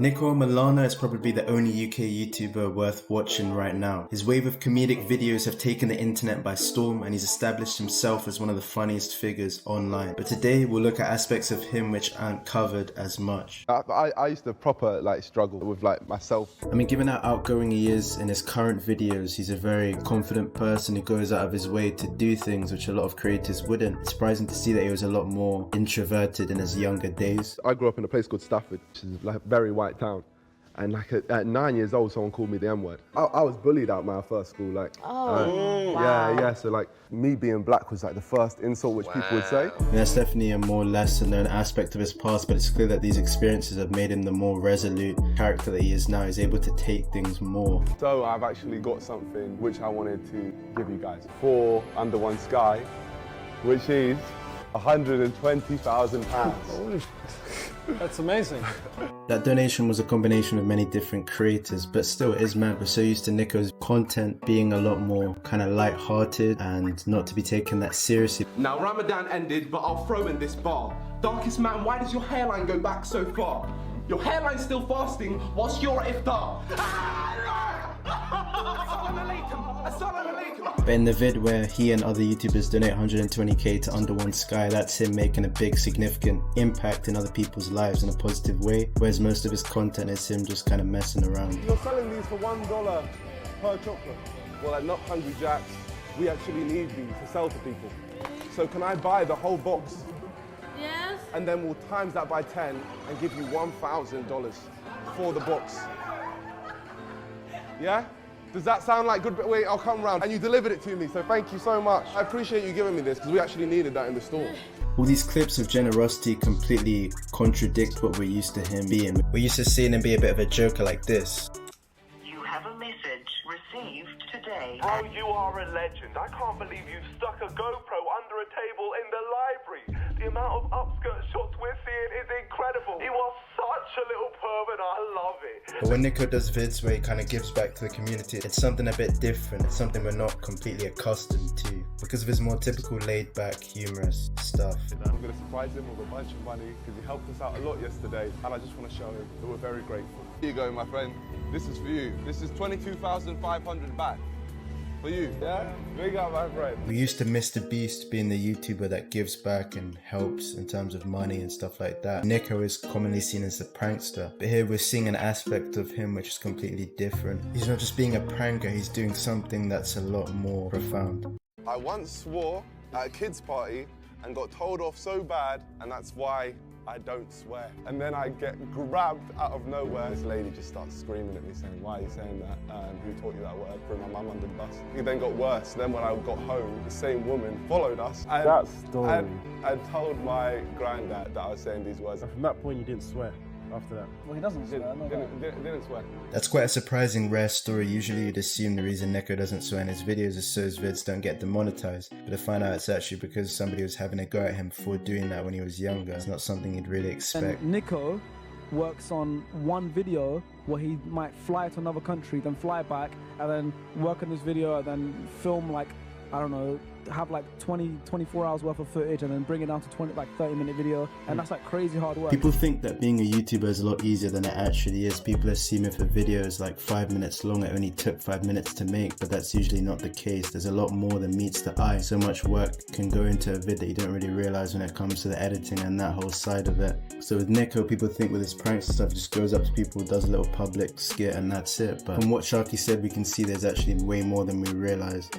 Niko Omilana is probably the only UK YouTuber worth watching right now. His wave of comedic videos have taken the internet by storm and he's established himself as one of the funniest figures online. But today we'll look at aspects of him which aren't covered as much. I used to proper struggle with myself. I mean, given how outgoing he is in his current videos, he's a very confident person who goes out of his way to do things which a lot of creators wouldn't. It's surprising to see that he was a lot more introverted in his younger days. I grew up in a place called Stafford, which is like a very white town. And at 9 years old, someone called me the N-word. I was bullied out my first school. Wow. Yeah. So me being black was the first insult which people would say. And that's definitely a more lesser known aspect of his past, but it's clear that these experiences have made him the more resolute character that he is now. He's able to take things more. So I've actually got something which I wanted to give you guys for Under One Sky, which is £120,000. That's amazing. That donation was a combination of many different creators, but still it is mad. We're so used to Niko's content being a lot more kind of light-hearted and not to be taken that seriously. Now Ramadan ended, but I'll throw in this bar. Darkest man, why does your hairline go back so far? Your hairline's still fasting whilst you're at iftar. But in the vid where he and other YouTubers donate 120k to Under One Sky, that's him making a big significant impact in other people's lives in a positive way, whereas most of his content is him just kind of messing around. You're selling these for $1 per chocolate. Well, at Not Hungry Jacks, we actually need these to sell to people. So can I buy the whole box? Yes. And then we'll times that by 10 and give you $1,000 for the box. Yeah? Does that sound like good? Wait, I'll come round. And you delivered it to me, so thank you so much. I appreciate you giving me this, because we actually needed that in the store. All these clips of generosity completely contradict what we're used to him being. We're used to seeing him be a bit of a joker like this. You have a message received today. Oh, you are a legend. I can't believe you stuck a GoPro under a table in the library. The amount of upskirt shots we're seeing is incredible. You are such a little pervert. I love it. But when Niko does vids where he kind of gives back to the community, it's something a bit different. It's something we're not completely accustomed to because of his more typical laid-back, humorous stuff. I'm going to surprise him with a bunch of money because he helped us out a lot yesterday, and I just want to show him that we're very grateful. Here you go, my friend. This is for you. This is 22,500 baht. For you, yeah? Big up, my friend. We used to miss the beast being the YouTuber that gives back and helps in terms of money and stuff like that. Niko is commonly seen as the prankster, but here we're seeing an aspect of him which is completely different. He's not just being a pranker, he's doing something that's a lot more profound. I once swore at a kid's party and got told off so bad, and that's why I don't swear. And then I get grabbed out of nowhere. This lady just starts screaming at me saying, why are you saying that? Who taught you that word? Threw my mum under the bus. It then got worse. Then when I got home, the same woman followed us and told my granddad that I was saying these words. From that point, you didn't swear after that. Well, he doesn't swear. Didn't swear. That's quite a surprising rare story. Usually you'd assume the reason Niko doesn't swear in his videos is so his vids don't get demonetized. But to find out it's actually because somebody was having a go at him for doing that when he was younger. It's not something you'd really expect. And Niko works on one video where he might fly to another country, then fly back, and then work on this video, and then film I don't know, have 24 hours worth of footage and then bring it down to 30-minute video, and that's crazy hard work. People think that being a YouTuber is a lot easier than it actually is. People assume if a video is 5 minutes long, it only took 5 minutes to make, but that's usually not the case. There's a lot more than meets the eye. So much work can go into a vid that you don't really realize when it comes to the editing and that whole side of it. So with Niko, people think with his pranks and stuff, he just goes up to people, does a little public skit, and that's it. But from what Sharky said, we can see there's actually way more than we realized.